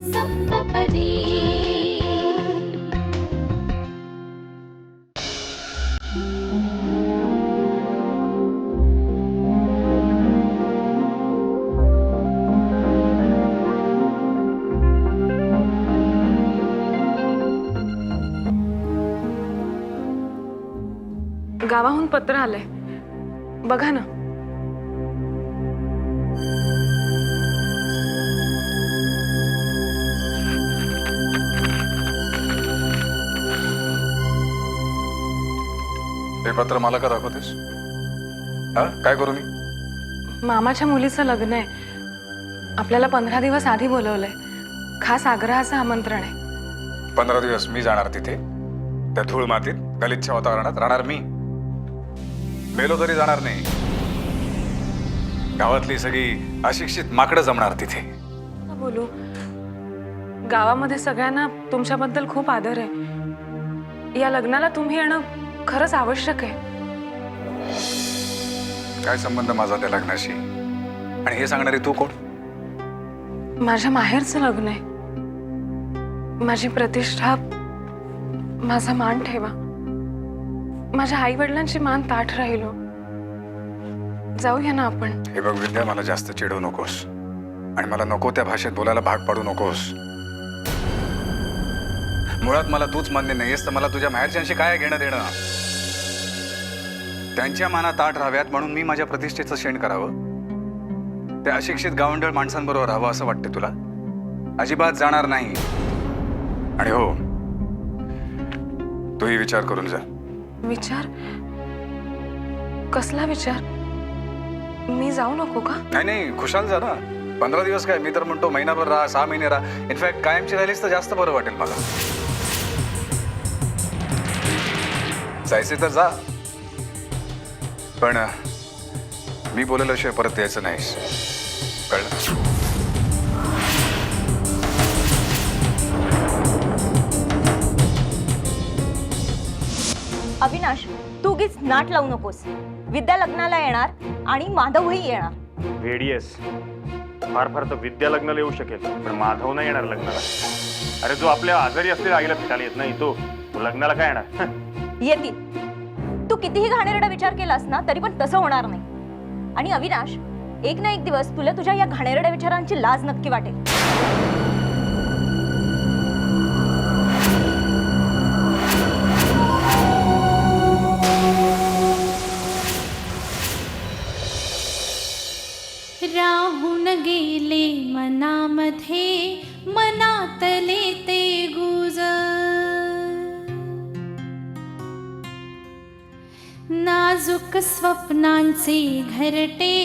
सप्तपदी. गावाहून पत्र आलंय, बघा ना. हे पत्र मला का दाखवतेस? हा, काय करू मी? मामाच्या मुलीचं लग्न आहे. आपल्याला 15 दिवस आधी बोलवलंय. खास आग्रहाचं आमंत्रण आहे. 15 दिवस मी जाणार तिथे, त्या धूळ मातीत गलिच्छ वातावरणात राहणार मी. मेलो तरी जाणार नाही. गावातली सगळी अशिक्षित माकडं जमणार तिथे. बोलू, गावामध्ये सगळ्यांना तुमच्याबद्दल खूप आदर आहे. या लग्नाला तुम्ही येणं खरंच आवश्यक आहे. काय संबंध माझा त्या लग्नाशी? आणि हे सांगणारी तू कोण? माझ्या माहेरचं लग्न आहे. माझी प्रतिष्ठा, माझा मान ठेवा. माझ्या आई वडिलांची मान ताठ राहिलो. जाऊया ना आपण. हे बघ विद्या, मला जास्त चिडवू नकोस आणि मला नको त्या भाषेत बोलायला भाग पाडू नकोस. मुळात मला तूच मान्य नाहीयेस तर मला तुझ्या माहेरच्यांशी काय घेणं देणं? त्यांच्या माना ताट राहाव्यात म्हणून मी माझ्या प्रतिष्ठेचं शेण करावं? त्या अशिक्षित गावंढळ माणसांबरोबर राहावं असं वाटतं तुला? अजिबात जाणार नाही. आणि हो, तूही विचार करून जा. विचार? कसला विचार? मी जाऊ नको का? नाही नाही, खुशाल जा ना. 15 दिवस काय, मी तर म्हणतो महिनाभर राहा, 6 महिने राहा. इनफॅक्ट कायमची राहिलीस तर जास्त बरं वाटेल मला. जायचे तर जा, पण मी बोलल्याशिवाय परत यायचं नाहीस, कळलं? अविनाश, तू उगीच नाट लावू नकोस. विद्या लग्नाला येणार आणि माधवही येणार. वेडीएस, फार फार तर विद्या लग्नाला येऊ शकेल, पण माधव नाही येणार लग्नाला. अरे जो आपल्या आजारी असलेल्या आईला भेटायला येत नाही तो लग्नाला काय येणार? येतील. तू कितीही घाणेरडा विचार केलास ना तरी पण तसं होणार नाही. आणि अविनाश, एक ना एक दिवस तुला तुझ्या या घाणेरड्या विचारांची लाज नक्की वाटेल. राहून गेले मनामध्ये, मनातले ते गुज. नाजूक स्वप्नांचे घरटे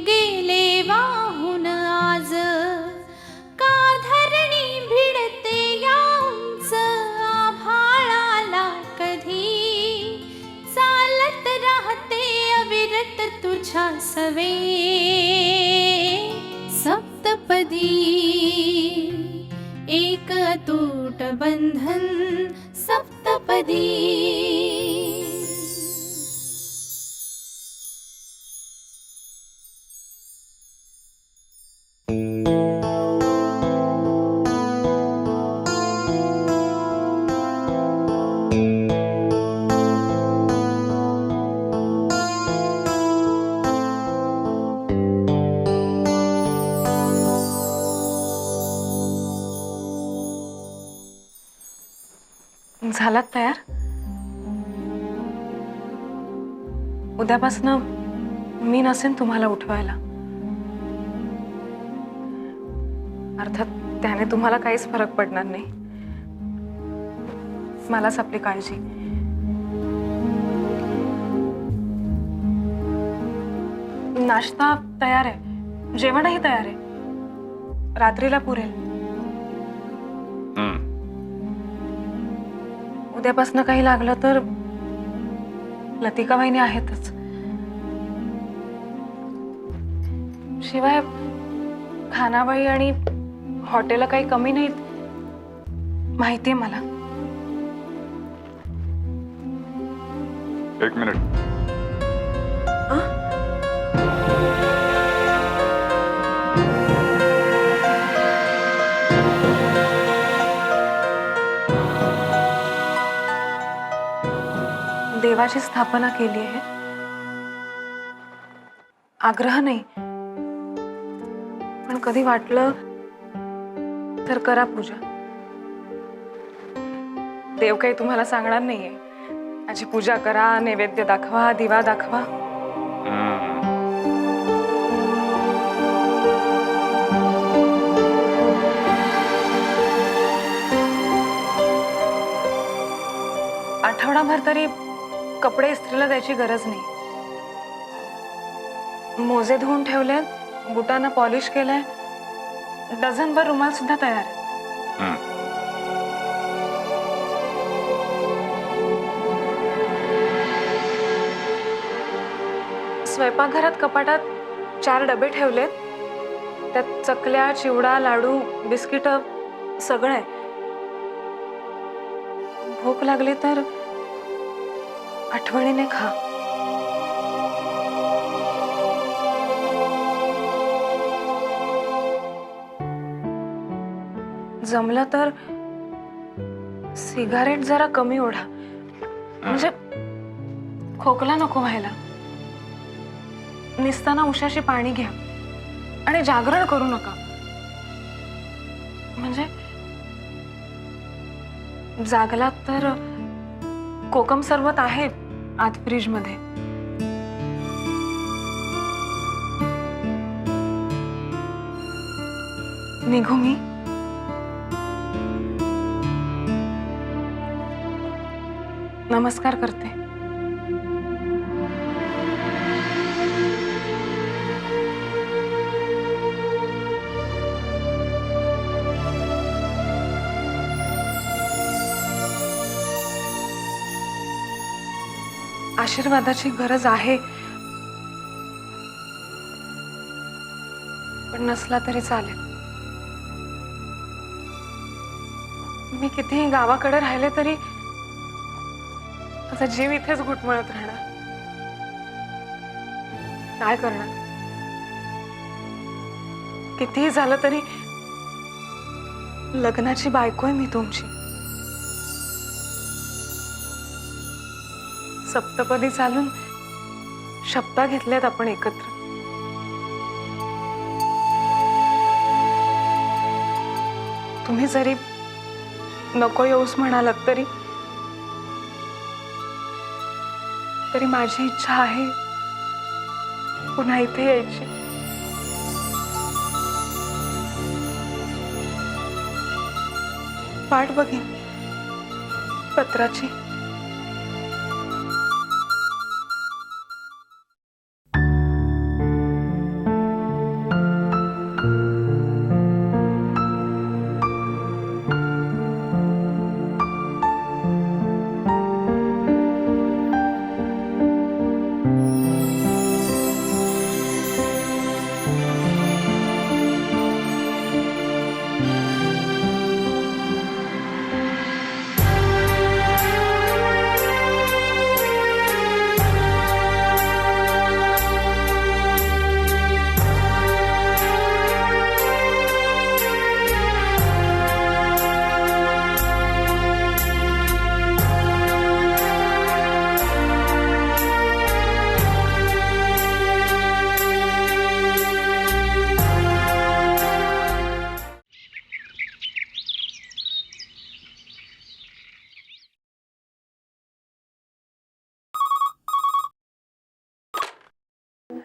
गेले वाहून आज. का धरणी भिडते या उंच आभाळाला कधी. चालत राहते अविरत तुझ्या सवे. सप्तपदी एक अतूट बंधन. सप्तपदी. झालात तयार? उद्यापासून मी नसेन तुम्हाला उठवायला. अर्थात त्याने तुम्हाला काहीच फरक पडणार नाही. मलाच आपली काळजी. नाश्ता तयार आहे, जेवणही तयार आहे. रात्रीला पुरेल. उद्यापासून काही लागलं तर लतिका वहिनी आहेतच. शिवाय खानावळी आणि हॉटेल काही कमी नाहीत माहितीये मला. एक मिनिट. देवाची स्थापना केली आहे. आग्रह नाही, पण कधी वाटलं तर करा पूजा. देव काही तुम्हाला सांगणार नाहीये. माझी पूजा करा, नैवेद्य दाखवा, दिवा दाखवा. आठवडाभर तरी कपडे इस्त्रीला द्यायची गरज नाही. मोजे धुवून ठेवले, बुटांना पॉलिश केलंय, डझनभर रुमाल सुद्धा तयार आहे. स्वयंपाकघरात कपाटात 4 डबे ठेवलेत. त्यात चकल्या, चिवडा, लाडू, बिस्किट सगळं आहे. भूक लागली तर आठवणीने खा. जमलं तर सिगारेट जरा कमी ओढा, म्हणजे खोकला नको व्हायला. निसताना उशाशी पाणी घ्या आणि जागरण करू नका. म्हणजे जागलात तर कोकम सरबत आहे आत फ्रीज मध्ये. निघू मी? नमस्कार करते. आशीर्वादाची गरज आहे, पण नसला तरी चालेल. मी कितीही गावाकडे राहिले तरी माझा जीव इथेच घुटमळत राहणार. काय करणार? कितीही झालं तरी लग्नाची बायको आहे मी तुमची. सप्तपदी चालून शपथा घेतल्यात आपण एकत्र. तुम्ही जरी नको येऊस म्हणालात तरी माझी इच्छा आहे पुन्हा इथे यायची. वाट बघेन पत्राची.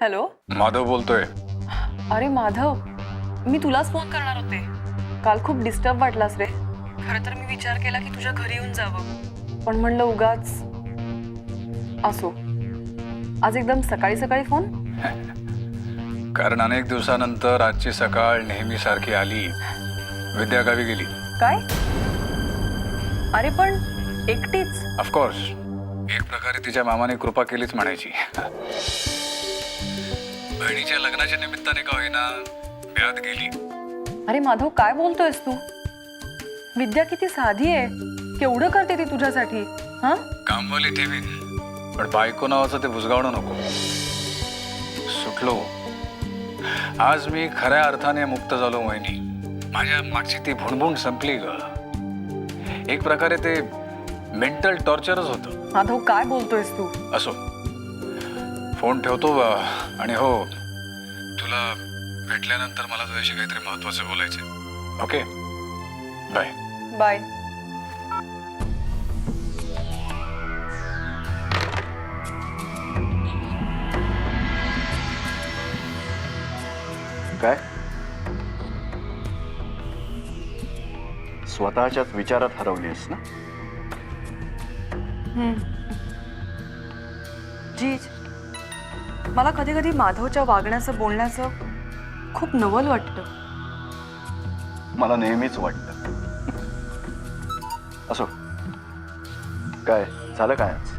हॅलो, माधव बोलतोय. अरे माधव, मी तुलाच फोन करणार होते. काल खूप डिस्टर्ब वाटलास रे. खरं तर मी विचार केला की तुझ्या घरी येऊन जावं, पण म्हणलं उगाच. असो, आज एकदम सकाळी सकाळी फोन? कारण अनेक दिवसानंतर आजची सकाळ नेहमी सारखी आली. विद्या गावी गेली. काय? अरे पण एकटीच? ऑफकोर्स, एक प्रकारे तिच्या मामाने कृपा केलीच म्हणायची. बहिणीच्या लग्नाच्या निमित्ताने का होईना ब्यात गेली. अरे माधव, काय बोलतोयस तू? विद्या किती साधी आहे, केवढं करते ती तुझ्यासाठी. हा, कामवाली ठेवीन, पण बायको नावाचं ते बुजगावणं नको. सुटलो. आज मी खऱ्या अर्थाने मुक्त झालो मोहिनी. माझ्या मागची ती भुणभुण संपली ग. एक प्रकारे ते मेंटल टॉर्चरच होतं. माधव काय बोलतोयस तू? असो, फोन ठेवतो आणि हो, तुला भेटल्यानंतर मला तुझ्याशी काहीतरी महत्वाचं बोलायचं. Okay, bye. बाय. काय स्वतःच्याच विचारात हरवलीस ना? जीज, मला कधी कधी माधवच्या वागण्याचं बोलण्याचं खूप नवल वाटतं. मला नेहमीच वाटतं. असो, काय झालं काय आज?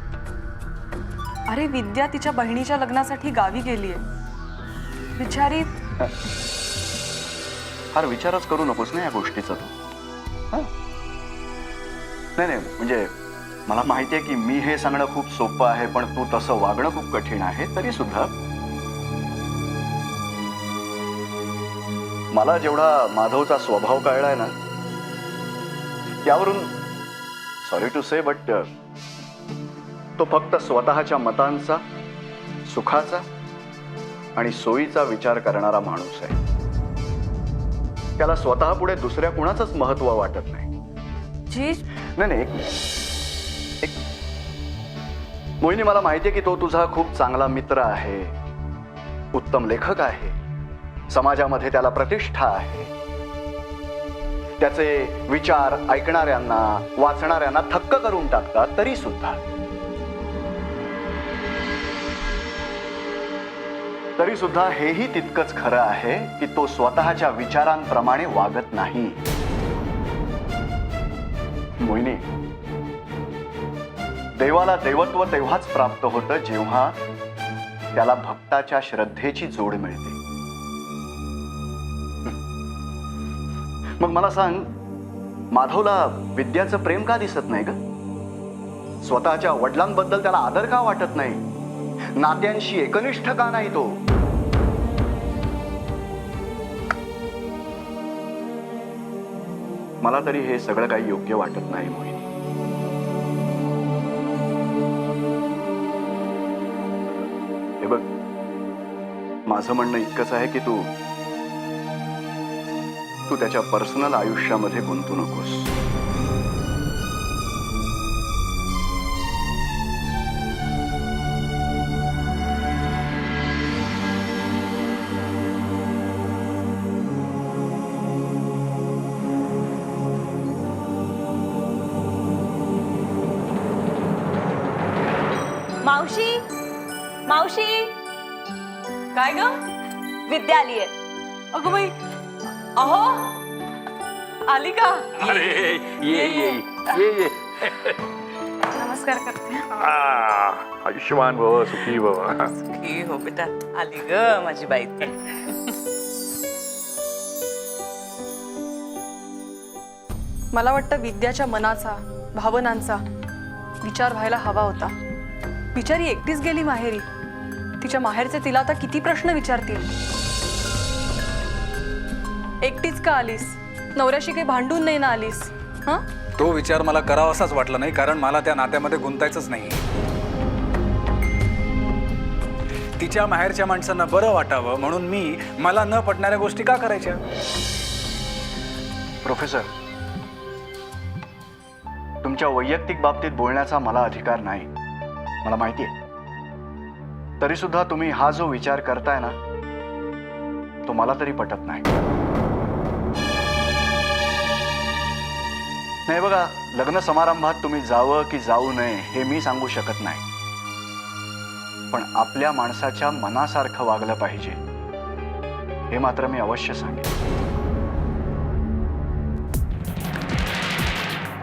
अरे विद्या तिच्या बहिणीच्या लग्नासाठी गावी गेलीये. बिचारी फार विचारच करू नकोस ना या गोष्टीचा तू. हं? नाही नाही, म्हणजे मला माहिती आहे की मी हे सांगणं खूप सोपं आहे, पण तू तसं वागणं खूप कठीण आहे. तरी सुद्धा मला जेवढा माधवचा स्वभाव कळलाय ना, यावरून सॉरी टू से बट तो फक्त स्वतःच्या मतांचा, सुखाचा आणि सोयीचा विचार करणारा माणूस आहे. त्याला स्वतः पुढे दुसऱ्या कुणाचंच महत्व वाटत नाही. जीज, नाही नाही, एक मोहिनी, मला माहितीये की तो तुझा खूप चांगला मित्र आहे, उत्तम लेखक आहे, समाजामध्ये त्याला प्रतिष्ठा आहे. त्याचे विचार ऐकणाऱ्यांना, वाचणाऱ्यांना थक्क करून टाकतात. तरी सुद्धा हेही तितकंच खरं आहे की तो स्वतःच्या विचारांप्रमाणे वागत नाही. मोहिनी, देवाला देवत्व तेव्हाच प्राप्त होतं जेव्हा त्याला भक्ताच्या श्रद्धेची जोड मिळते. मग मला सांग, माधवला विद्याचं प्रेम का दिसत नाही ग? स्वतःच्या वडिलांबद्दल त्याला आदर का वाटत नाही? नात्यांशी एकनिष्ठ का नाही तो? मला तरी हे सगळं काही योग्य वाटत नाही मोहिनी. हे बघ, माझं म्हणणं इतकंच आहे की तू त्याच्या पर्सनल आयुष्यामध्ये गुंतू नकोस. मावशी, मावशी, काय ग? विद्या आलीये. अगं बाई, अहो, आली का? अरे ये. नमस्कार करते. आयुष्यमान भव, सुखी भव. की हो बेटा, आली ग माझी बाई. मला वाटतं विद्याच्या मनाचा, भावनांचा विचार व्हायला हवा होता. बिचारी एकटीच गेली माहेरी. तिच्या माहेरचे तिला आता किती प्रश्न विचारतील. एकटीच का आलीस? नवऱ्याशी काही भांडून नाही ना आलीस? हं? तो विचार मला करावासाच वाटला नाही, कारण मला त्या नात्यामध्ये गुंतायचंच नाही. तिच्या माहेरच्या माणसांना बरं वाटावं म्हणून मी मला न पटणाऱ्या गोष्टी का करायच्या? प्रोफेसर, तुमच्या वैयक्तिक बाबतीत बोलण्याचा मला अधिकार नाही, मला माहिती आहे. तरी सुद्धा तुम्ही हा जो विचार करताय ना, तो मला तरी पटत नाही. नाही बघा, लग्न समारंभात तुम्ही जावं की जाऊ नये हे मी सांगू शकत नाही, पण आपल्या माणसाच्या मनासारखं वागलं पाहिजे हे मात्र मी अवश्य सांगेन.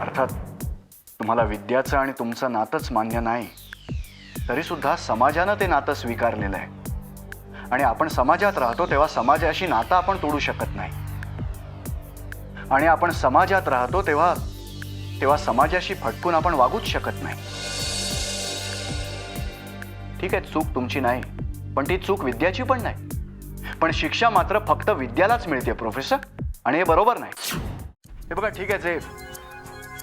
अर्थात तुम्हाला विद्याचं आणि तुमचं नातंच मान्य नाही, तरी सुद्धा समाजानं ते नातं स्वीकारलेलं आहे. आणि आपण समाजात राहतो तेव्हा समाजाशी नातं आपण तोडू शकत नाही. आणि आपण समाजात राहतो तेव्हा समाजाशी फटकून आपण वागूच शकत नाही. ठीक आहे, चूक तुमची नाही, पण ती चूक विद्याची पण नाही. पण शिक्षा मात्र फक्त विद्यालाच मिळते प्रोफेसर, आणि हे बरोबर नाही. हे बघा, ठीक आहे,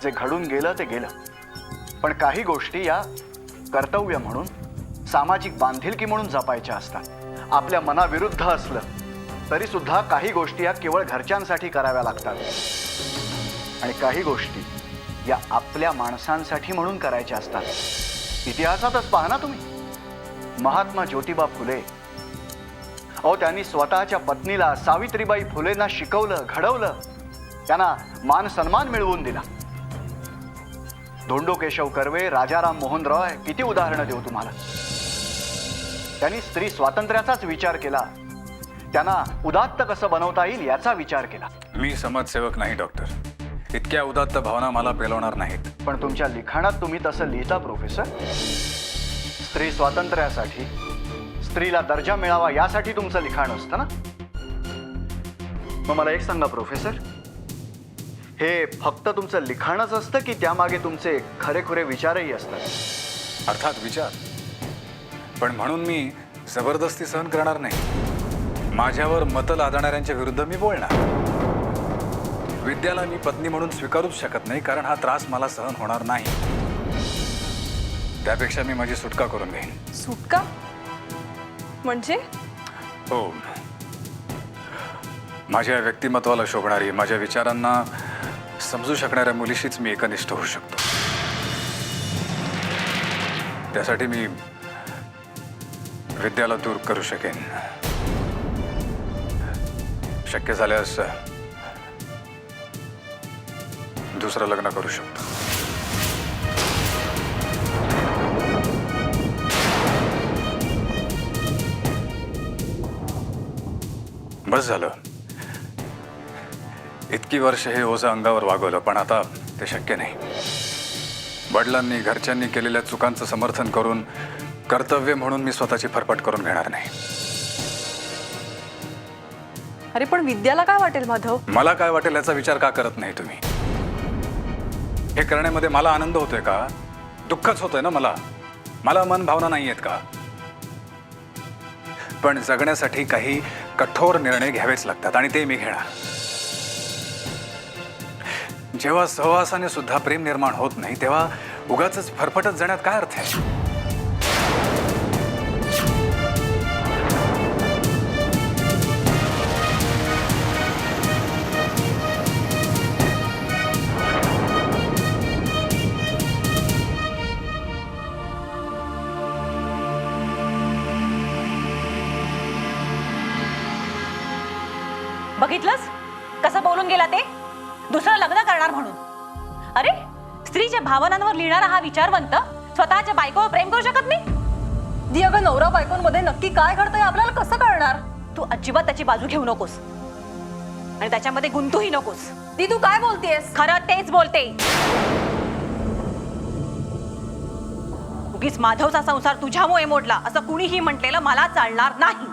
जे घडून गेलं ते गेलं. पण काही गोष्टी या कर्तव्य म्हणून, सामाजिक बांधिलकी म्हणून जपायच्या असतात. आपल्या मनाविरुद्ध असलं तरी सुद्धा काही गोष्टी या केवळ घरच्यांसाठी कराव्या लागतात आणि काही गोष्टी या आपल्या माणसांसाठी म्हणून करायच्या असतात. इतिहासातच पहा ना तुम्ही. महात्मा ज्योतिबा फुले, अहो त्यांनी स्वतःच्या पत्नीला सावित्रीबाई फुलेंना शिकवलं, घडवलं, त्यांना मान सन्मान मिळवून दिला. धोंडो केशव कर्वे, राजाराम मोहन रॉय, किती उदाहरणं देऊ तुम्हाला. त्यांनी स्त्री स्वातंत्र्याचाच विचार केला, त्यांना उदात्त कसं बनवता येईल याचा विचार केला. मी समाजसेवक नाही डॉक्टर. इतक्या उदात्त भावना मला पेलवणार नाहीत. पण तुमच्या लिखाणात तुम्ही तसं लिहिता प्रोफेसर. स्त्री स्वातंत्र्यासाठी, स्त्रीला दर्जा मिळावा यासाठी तुमचं लिखाण असतं ना. मग मला एक सांगा प्रोफेसर, हे फक्त तुमचं लिखाणच असतं की त्यामागे तुमचे खरेखुरे विचारही असतात? अर्थात विचार, पण म्हणून मी जबरदस्ती सहन करणार नाही. माझ्यावर मतं लादणाऱ्यांच्या विरुद्ध मी बोलणार. विद्याला मी पत्नी म्हणून स्वीकारूच शकत नाही, कारण हा त्रास मला सहन होणार नाही. त्यापेक्षा मी माझी सुटका करून घेईन. सुटका म्हणजे? हो, माझ्या व्यक्तिमत्वाला शोभणारी, माझ्या विचारांना समजू शकणाऱ्या मुलीशीच मी एकनिष्ठ होऊ शकतो. त्यासाठी मी विद्याला दूर करू शकेन. शक्य झाल्यास दुसरं लग्न करू शकतो. बस झालं. इतकी वर्ष हे ओझं अंगावर वागवलं, पण आता ते शक्य नाही. वडिलांनी, घरच्यांनी केलेल्या चुकांचं समर्थन करून कर्तव्य म्हणून मी स्वतःची फरफट करून घेणार नाही. अरे पण विद्याला काय वाटेल माधव? मला काय वाटेल याचा विचार का करत नाही तुम्ही? हे करण्यामध्ये मला आनंद होतोय का? दुःखच होतोय ना मला. मला मन भावना नाही आहेत का? पण जगण्यासाठी काही कठोर निर्णय घ्यावेच लागतात आणि ते मी घेणार. जेव्हा सहवासाने सुद्धा प्रेम निर्माण होत नाही, तेव्हा उगाच फरफटत जाण्यात काय अर्थ आहे? बघितलंस कसं बोलून गेला ते? दुसरं लग्न करणार म्हणून. अरे स्त्रीच्या भावनांवर लिहिणारा हा विचारवंत स्वतःच्या बायकोवर प्रेम करू शकत नाही? दी अगं, नवरा बायकोंमध्ये नक्की काय घडतंय आपल्याला कसं कळणार? तू अजिबात त्याची बाजू घेऊ नकोस आणि त्याच्यामध्ये गुंतूही नकोस. दी तू काय बोलतेस? खरं तेच बोलते. उगीच माधवचा संसार तुझ्यामुळे मोडला असं कुणीही म्हटलेलं मला चालणार नाही.